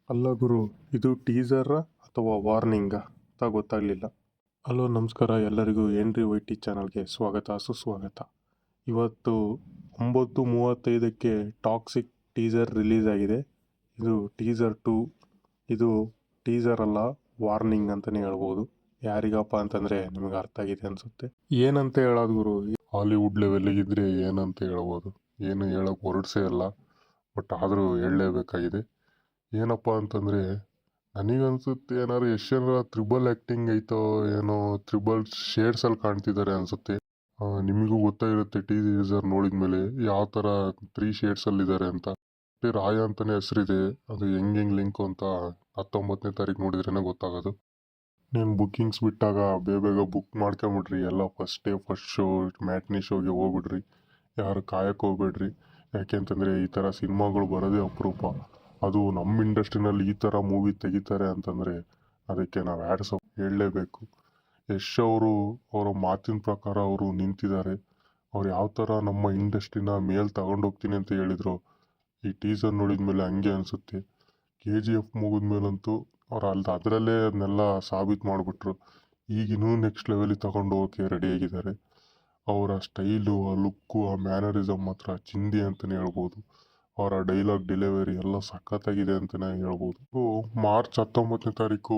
ಅಲ್ಲ ಗುರು, ಇದು ಟೀಸರಾ ಅಥವಾ ವಾರ್ನಿಂಗಾ ಅಂತ ಗೊತ್ತಾಗಲಿಲ್ಲ. ಹಲೋ ನಮಸ್ಕಾರ ಎಲ್ಲರಿಗೂ ಏನ್ರಿ ವೈ ಟಿ ಚಾನಲ್ಗೆ ಸ್ವಾಗತ ಸುಸ್ವಾಗತ. ಇವತ್ತು 9:35ಕ್ಕೆ ಟಾಕ್ಸಿಕ್ ಟೀಸರ್ ರಿಲೀಸ್ ಆಗಿದೆ. ಇದು ಟೀಸರ್ 2. ಇದು ಟೀಸರ್ ಅಲ್ಲ, ವಾರ್ನಿಂಗ್ ಅಂತಲೇ ಹೇಳ್ಬೋದು. ಯಾರಿಗಪ್ಪ ಅಂತಂದರೆ ನಿಮಗೆ ಅರ್ಥ ಆಗಿದೆ ಅನಿಸುತ್ತೆ. ಏನಂತ ಹೇಳೋದು ಗುರು, ಹಾಲಿವುಡ್ ಲೆವೆಲ್ಗಿದ್ರೆ ಏನಂತ ಹೇಳ್ಬೋದು, ಏನು ಹೇಳೋಕ್ಕೆ ಹೊರಡ್ಸೇ ಅಲ್ಲ. ಬಟ್ ಆದರೂ ಹೇಳಲೇಬೇಕಾಗಿದೆ. ಏನಪ್ಪ ಅಂತಂದರೆ ನನಗನ್ಸುತ್ತೆ ಏನಾದ್ರು ಎಷ್ಟೇನಾರ ತ್ರಿಬಲ್ ಆ್ಯಕ್ಟಿಂಗ್ ಐತೋ ಏನೋ, ತ್ರಿಬಲ್ ಶೇಡ್ಸಲ್ಲಿ ಕಾಣ್ತಿದ್ದಾರೆ ಅನಿಸುತ್ತೆ. ನಿಮಗೂ ಗೊತ್ತಾಗಿರುತ್ತೆ ಟೀಸರ್ ನೋಡಿದ ಮೇಲೆ ಯಾವ ಥರ 3 ಶೇಡ್ಸಲ್ಲಿದ್ದಾರೆ ಅಂತ. ರಾಯ ಅಂತಲೇ ಹೆಸರಿದೆ. ಅದು ಹೆಂಗೆ ಲಿಂಕು ಅಂತ 19ನೇ ತಾರೀಕು ನೋಡಿದ್ರೇ ಗೊತ್ತಾಗೋದು. ನೀನು ಬುಕ್ಕಿಂಗ್ಸ್ ಬಿಟ್ಟಾಗ ಬೇಗ ಬುಕ್ ಮಾಡ್ಕೊಂಬಿಡ್ರಿ. ಎಲ್ಲ ಫಸ್ಟ್ ಶೋ ಮ್ಯಾಟ್ನಿ ಶೋಗೆ ಹೋಗ್ಬಿಡ್ರಿ. ಯಾರು ಕಾಯಕ್ಕೆ ಹೋಗ್ಬೇಡ್ರಿ. ಯಾಕೆಂತಂದರೆ ಈ ಥರ ಸಿನಿಮಾಗಳು ಬರೋದೇ ಅಪರೂಪ. ಅದು ನಮ್ಮ ಇಂಡಸ್ಟ್ರಿನಲ್ಲಿ ಈ ಥರ ಮೂವಿ ತೆಗಿತಾರೆ ಅಂತಂದರೆ ಅದಕ್ಕೆ ನಾವು ಆ್ಯಡ್ಸ್ ಹೇಳಲೇಬೇಕು. ಯಶ್ ಅವರು ಅವರ ಮಾತಿನ ಪ್ರಕಾರ ಅವರು ನಿಂತಿದ್ದಾರೆ. ಅವ್ರು ಯಾವ ಥರ ನಮ್ಮ ಇಂಡಸ್ಟ್ರಿನ ಮೇಲೆ ತಗೊಂಡೋಗ್ತೀನಿ ಅಂತ ಹೇಳಿದ್ರು, ಈ ಟೀಸರ್ ನೋಡಿದ ಮೇಲೆ ಹಂಗೆ ಅನಿಸುತ್ತೆ. KGF ಮುಗಿದ ಮೇಲಂತೂ ಅವ್ರು ಅದರಲ್ಲೇ ಅದನ್ನೆಲ್ಲ ಸಾಬೀತು ಮಾಡಿಬಿಟ್ರು. ಈಗಿನ್ನೂ ನೆಕ್ಸ್ಟ್ ಲೆವೆಲಿಗೆ ತಗೊಂಡು ಹೋಗೋಕ್ಕೆ ರೆಡಿಯಾಗಿದ್ದಾರೆ. ಅವರ ಸ್ಟೈಲು, ಆ ಲುಕ್ಕು, ಆ ಮ್ಯಾನರಿಸಮ್ ಮಾತ್ರ ಚಿಂದಿ ಅಂತಲೇ ಹೇಳ್ಬೋದು. ಅವರ ಡೈಲಾಗ್ ಡೆಲಿವರಿ ಎಲ್ಲ ಸಖತ್ತಾಗಿದೆ ಅಂತಲೇ ಹೇಳ್ಬೋದು. ಮಾರ್ಚ್ 19ನೇ ತಾರೀಕು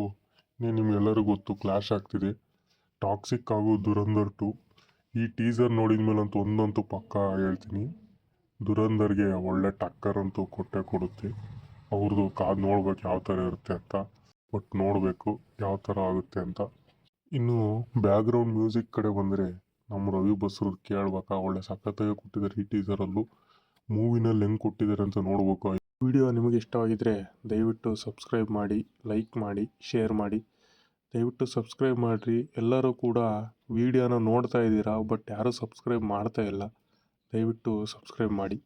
ನಿಮ್ಗೆಲ್ಲರಿಗೂ ಗೊತ್ತು ಕ್ಲಾಶ್ ಆಗ್ತಿದೆ, ಟಾಕ್ಸಿಕ್ ಹಾಗೂ ದುರಂಧರ್ 2. ಈ ಟೀಸರ್ ನೋಡಿದ ಮೇಲಂತೂ ಒಂದಂತೂ ಪಕ್ಕ ಹೇಳ್ತೀನಿ, ದುರಂಧರ್ಗೆ ಒಳ್ಳೆ ಟಕ್ಕರ್ ಅಂತೂ ಕೊಟ್ಟೇ ಕೊಡುತ್ತೆ. ಅವ್ರದ್ದು ಕಾದು ನೋಡ್ಬೇಕು ಯಾವ ಥರ ಇರುತ್ತೆ ಅಂತ. ಬಟ್ ನೋಡಬೇಕು ಯಾವ ಥರ ಆಗುತ್ತೆ ಅಂತ. ಇನ್ನು ಬ್ಯಾಕ್ಗ್ರೌಂಡ್ ಮ್ಯೂಸಿಕ್ ಕಡೆ ಬಂದರೆ ನಮ್ಮ ರವಿ ಬಸ್ರು ಕೇಳ್ಬೇಕಾ, ಒಳ್ಳೆ ಸಖತ್ತಾಗಿ ಕೊಟ್ಟಿದ್ದಾರೆ ಈ ಟೀಸರಲ್ಲೂ. ಮೂವಿನಲ್ಲಿ ಹೆಂಗೆ ಕೊಟ್ಟಿದ್ದಾರೆ ಅಂತ ನೋಡ್ಬೇಕು. ವಿಡಿಯೋ ನಿಮಗೆ ಇಷ್ಟವಾಗಿದ್ದರೆ ದಯವಿಟ್ಟು ಸಬ್ಸ್ಕ್ರೈಬ್ ಮಾಡಿ, ಲೈಕ್ ಮಾಡಿ, ಶೇರ್ ಮಾಡಿ. ದಯವಿಟ್ಟು ಸಬ್ಸ್ಕ್ರೈಬ್ ಮಾಡಿರಿ. ಎಲ್ಲರೂ ಕೂಡ ವಿಡಿಯೋನ ನೋಡ್ತಾ ಇದ್ದೀರಾ, ಬಟ್ ಯಾರೂ ಸಬ್ಸ್ಕ್ರೈಬ್ ಮಾಡ್ತಾ ಇಲ್ಲ. ದಯವಿಟ್ಟು ಸಬ್ಸ್ಕ್ರೈಬ್ ಮಾಡಿ.